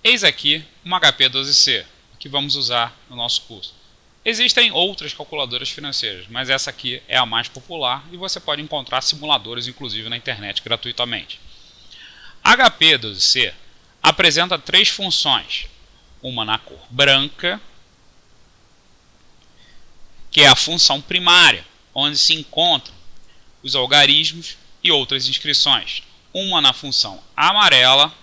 Eis aqui uma HP12C, que vamos usar no nosso curso. Existem outras calculadoras financeiras, mas essa aqui é a mais popular e você pode encontrar simuladores, inclusive na internet, gratuitamente. HP12C apresenta três funções. Uma na cor branca, que é a função primária, onde se encontram os algarismos e outras inscrições. Uma na função amarela,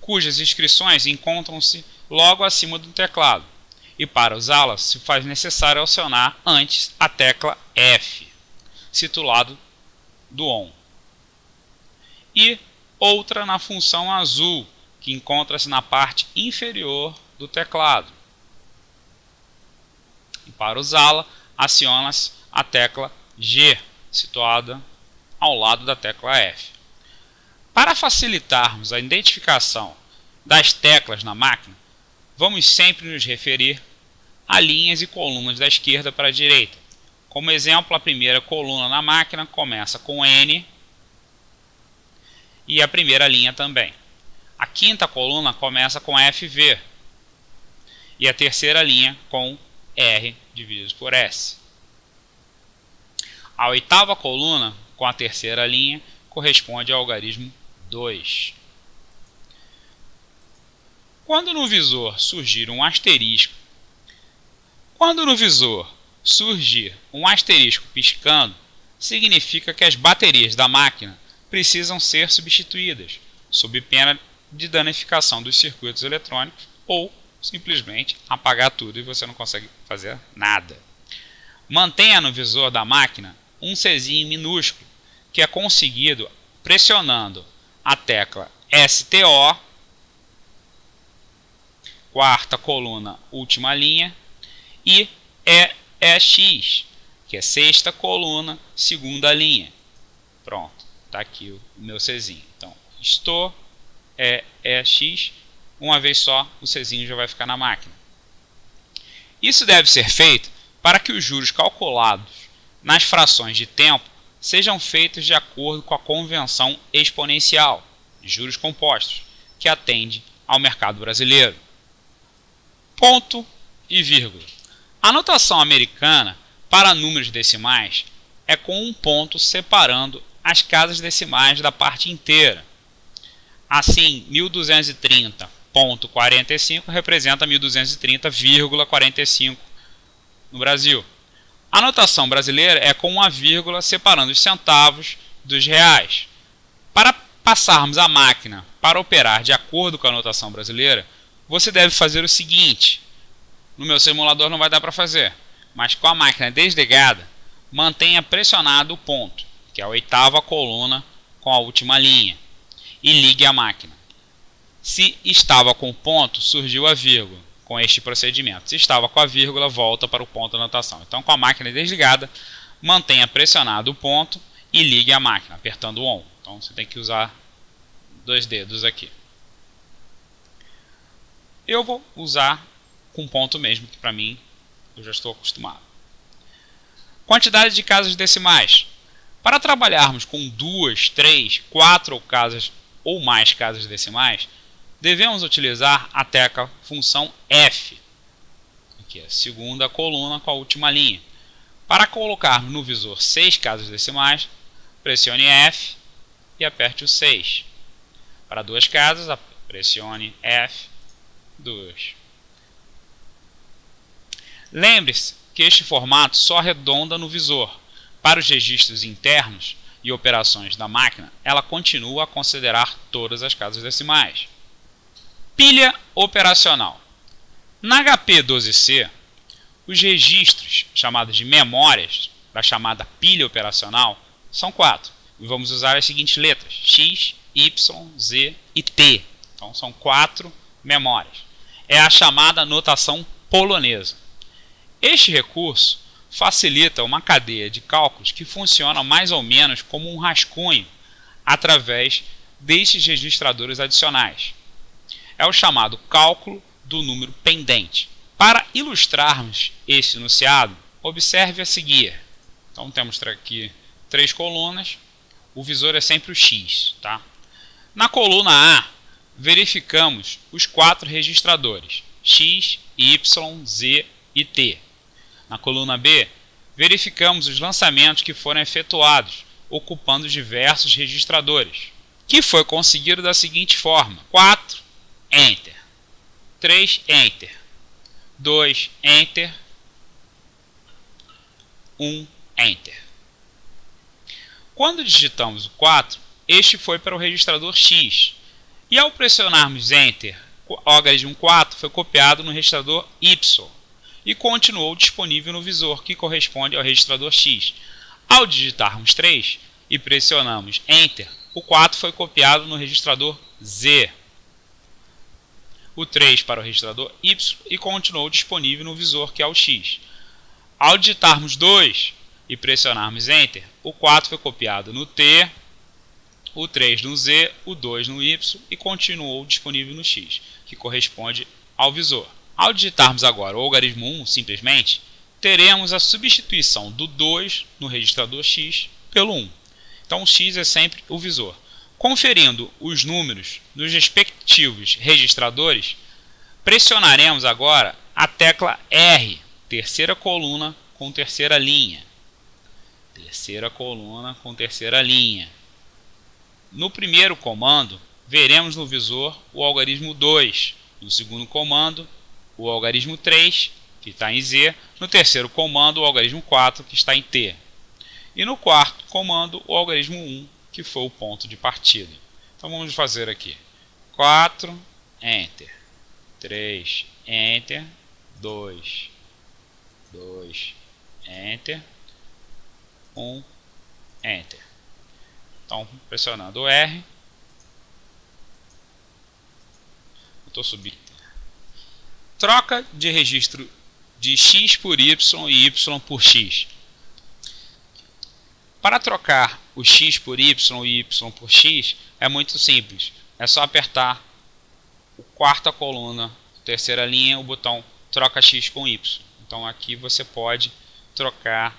cujas inscrições encontram-se logo acima do teclado. E para usá-las se faz necessário acionar antes a tecla F, situado do ON. E outra na função azul, que encontra-se na parte inferior do teclado. E para usá-la, aciona-se a tecla G, situada ao lado da tecla F. Para facilitarmos a identificação das teclas na máquina, vamos sempre nos referir a linhas e colunas da esquerda para a direita. Como exemplo, a primeira coluna na máquina começa com N e a primeira linha também. A quinta coluna começa com FV e a terceira linha com R dividido por S. A oitava coluna com a terceira linha corresponde ao algarismo 2. Quando no visor surgir um asterisco piscando, significa que as baterias da máquina precisam ser substituídas, sob pena de danificação dos circuitos eletrônicos ou simplesmente apagar tudo e você não consegue fazer nada. Mantenha no visor da máquina um Czinho minúsculo, que é conseguido pressionando a tecla STO, quarta coluna, última linha, e EX, que é sexta coluna, segunda linha. Pronto, está aqui o meu Czinho. Então, estou, EX, uma vez só o Czinho já vai ficar na máquina. Isso deve ser feito para que os juros calculados nas frações de tempo sejam feitos de acordo com a convenção exponencial de juros compostos, que atende ao mercado brasileiro. Ponto e vírgula. A notação americana para números decimais é com um ponto separando as casas decimais da parte inteira. Assim, 1230,45 representa 1230,45 no Brasil. A notação brasileira é com uma vírgula separando os centavos dos reais. Para passarmos a máquina para operar de acordo com a notação brasileira, você deve fazer o seguinte. No meu simulador não vai dar para fazer, mas com a máquina desligada, mantenha pressionado o ponto, que é a oitava coluna com a última linha, e ligue a máquina. Se estava com o ponto, surgiu a vírgula, com este procedimento. Se estava com a vírgula, volta para o ponto da notação. Então, com a máquina desligada, mantenha pressionado o ponto e ligue a máquina, apertando o ON. Então, você tem que usar dois dedos aqui. Eu vou usar com ponto mesmo, que para mim eu já estou acostumado. Quantidade de casas decimais. Para trabalharmos com 2, 3, 4 casas ou mais casas decimais, devemos utilizar a tecla função F, que é a segunda coluna com a última linha. Para colocarmos no visor 6 casas decimais, pressione F e aperte o 6. Para 2 casas, pressione F2. Lembre-se que este formato só arredonda no visor. Para os registros internos e operações da máquina, ela continua a considerar todas as casas decimais. Pilha operacional. Na HP12C, os registros, chamados de memórias, da chamada pilha operacional, são 4. E vamos usar as seguintes letras: X, Y, Z e T. Então são 4 memórias. É a chamada notação polonesa. Este recurso facilita uma cadeia de cálculos que funciona mais ou menos como um rascunho através destes registradores adicionais. É o chamado cálculo do número pendente. Para ilustrarmos este enunciado, observe a seguir. Então temos aqui 3 colunas, o visor é sempre o X. Tá? Na coluna A, verificamos os 4 registradores X, Y, Z e T. Na coluna B, verificamos os lançamentos que foram efetuados, ocupando diversos registradores, que foi conseguido da seguinte forma: 4, Enter, 3, Enter, 2, Enter, 1, Enter. Quando digitamos o 4, este foi para o registrador X, e ao pressionarmos Enter, o algarismo 4 foi copiado no registrador Y e continuou disponível no visor, que corresponde ao registrador X. Ao digitarmos 3 e pressionamos Enter, o 4 foi copiado no registrador Z, o 3 para o registrador Y e continuou disponível no visor, que é o X. Ao digitarmos 2 e pressionarmos Enter, o 4 foi copiado no T, o 3 no Z, o 2 no Y e continuou disponível no X, que corresponde ao visor. Ao digitarmos agora o algarismo 1, simplesmente, teremos a substituição do 2 no registrador X pelo 1. Então o X é sempre o visor. Conferindo os números nos respectivos registradores, pressionaremos agora a tecla R, terceira coluna com terceira linha. Terceira coluna com terceira linha. No primeiro comando, veremos no visor o algarismo 2. No segundo comando, o algarismo 3, que está em Z. No terceiro comando, o algarismo 4, que está em T. E no quarto comando, o algarismo 1, que foi o ponto de partida. Então vamos fazer aqui: 4, Enter, 3, Enter, 2, Enter, 1, Enter. Então, pressionando o R, eu estou subindo. Troca de registro de X por Y e Y por X. Para trocar o X por Y e Y por X é muito simples. É só apertar a quarta coluna, terceira linha, o botão troca X com Y. Então aqui você pode trocar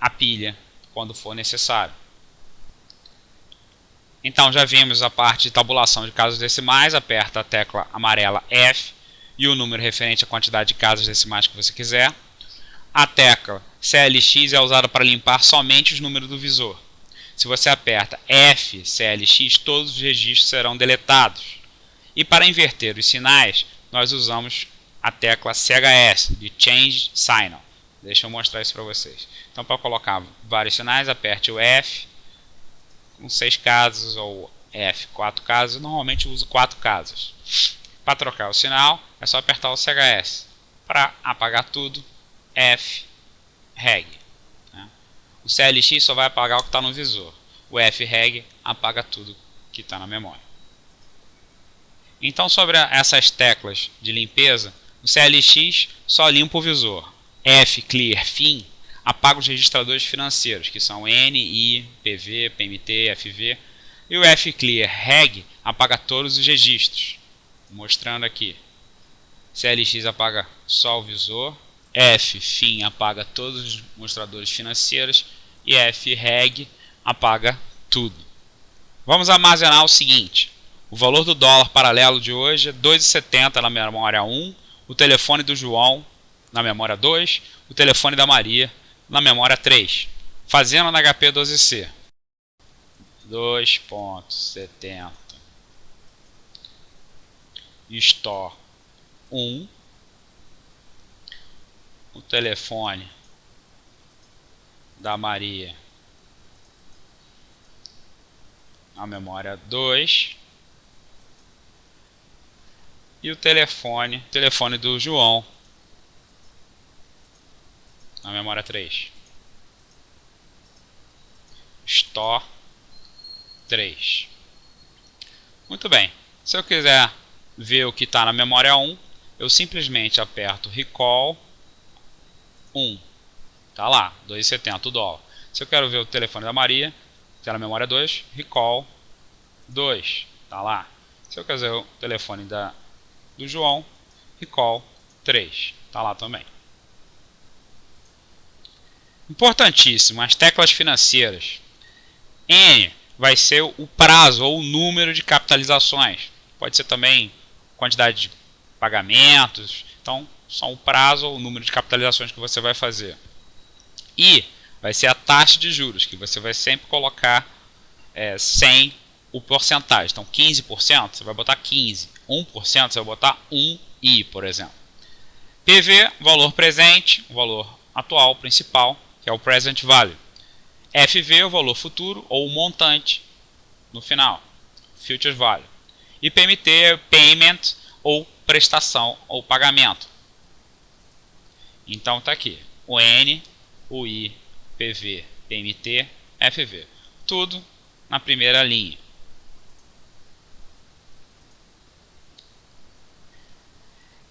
a pilha quando for necessário. Então já vimos a parte de tabulação de casas decimais. Aperta a tecla amarela F e o número referente à quantidade de casas decimais que você quiser. A tecla CLX é usada para limpar somente os números do visor. Se você aperta F, CLX, todos os registros serão deletados. E para inverter os sinais, nós usamos a tecla CHS, de Change Signal. Deixa eu mostrar isso para vocês. Então, para colocar vários sinais, aperte o F com 6 casas ou F 4 casas. Eu normalmente uso 4 casas. Para trocar o sinal, é só apertar o CHS. Para apagar tudo, F, Reg. O CLX só vai apagar o que está no visor. O F, Reg, apaga tudo que está na memória. Então, sobre essas teclas de limpeza, o CLX só limpa o visor. F, Clear, Fim, apaga os registradores financeiros, que são N, I, PV, PMT, FV. E o F, Clear, Reg, apaga todos os registros. Mostrando aqui. CLX apaga só o visor. F, Fim, apaga todos os mostradores financeiros. E F, Reg, apaga tudo. Vamos armazenar o seguinte. O valor do dólar paralelo de hoje é 2,70 na memória 1. O telefone do João na memória 2. O telefone da Maria na memória 3. Fazendo na HP 12C. 2,70. Store 1. O telefone da Maria na memória 2 e o telefone do João na memória 3. Store 3. Muito bem. Se eu quiser ver o que está na memória 1, eu simplesmente aperto Recall 1. Tá lá, 2,70 o dólar. Se eu quero ver o telefone da Maria, está na memória 2, Recall 2. Tá lá. Se eu quiser ver o telefone do João, Recall 3. Tá lá também. Importantíssimo, as teclas financeiras. N vai ser o prazo ou o número de capitalizações. pode ser também quantidade de pagamentos, então só o prazo ou o número de capitalizações que você vai fazer. E vai ser a taxa de juros, que você vai sempre colocar sem o porcentagem. Então 15% você vai botar 15, 1% você vai botar 1i, por exemplo. PV, valor presente, o valor atual, principal, que é o present value. FV, o valor futuro ou o montante no final, future value. E PMT é payment ou prestação ou pagamento. Então está aqui o N, o I, PV, PMT, FV. Tudo na primeira linha.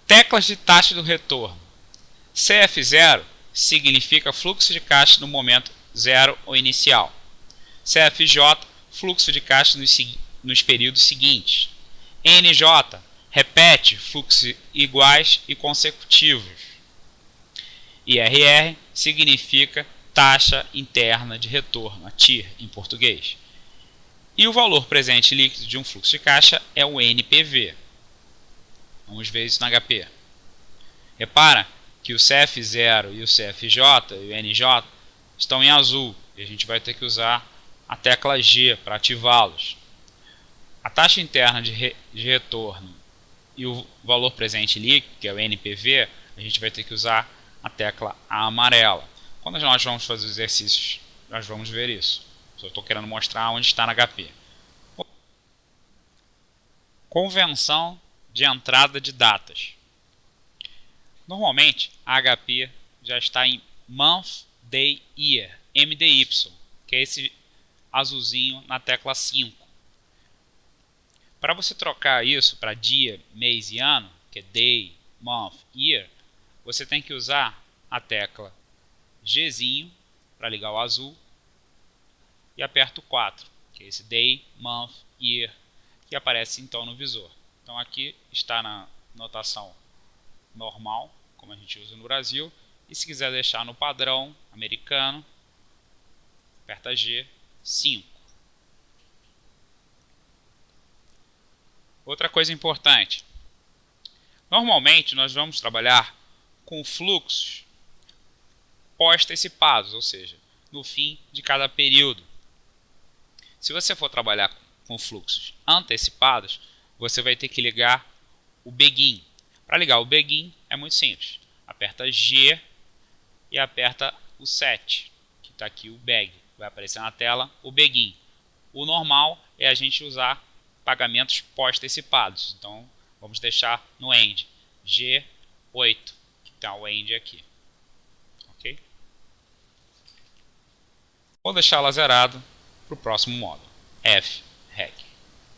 Teclas de taxa do retorno. CF0 significa fluxo de caixa no momento zero ou inicial. CFJ, fluxo de caixa nos períodos seguintes. NJ, repete fluxos iguais e consecutivos. IRR significa taxa interna de retorno, a TIR em português. E o valor presente líquido de um fluxo de caixa é o NPV. Vamos ver isso na HP. Repara que o CF0 e o CFJ e o NJ estão em azul e a gente vai ter que usar a tecla G para ativá-los. A taxa interna de retorno e o valor presente líquido, que é o NPV, a gente vai ter que usar a tecla amarela. Quando nós vamos fazer os exercícios, nós vamos ver isso. Só estou querendo mostrar onde está na HP. Convenção de entrada de datas. Normalmente, a HP já está em Month, Day, Year, MDY, que é esse azulzinho na tecla 5. Para você trocar isso para dia, mês e ano, que é Day, Month, Year, você tem que usar a tecla Gzinho para ligar o azul e aperto 4, que é esse Day, Month, Year, que aparece então no visor. Então aqui está na notação normal, como a gente usa no Brasil, e se quiser deixar no padrão americano, aperta G, 5. Outra coisa importante, normalmente nós vamos trabalhar com fluxos pós-antecipados, ou seja, no fim de cada período. Se você for trabalhar com fluxos antecipados, você vai ter que ligar o begin. Para ligar o begin é muito simples. Aperta G e aperta o set, que está aqui o bag. Vai aparecer na tela o begin. O normal é a gente usar pagamentos pós-antecipados. Então vamos deixar no end G8, que está o end aqui. Ok? Vou deixar ela zerada para o próximo módulo. F, REG.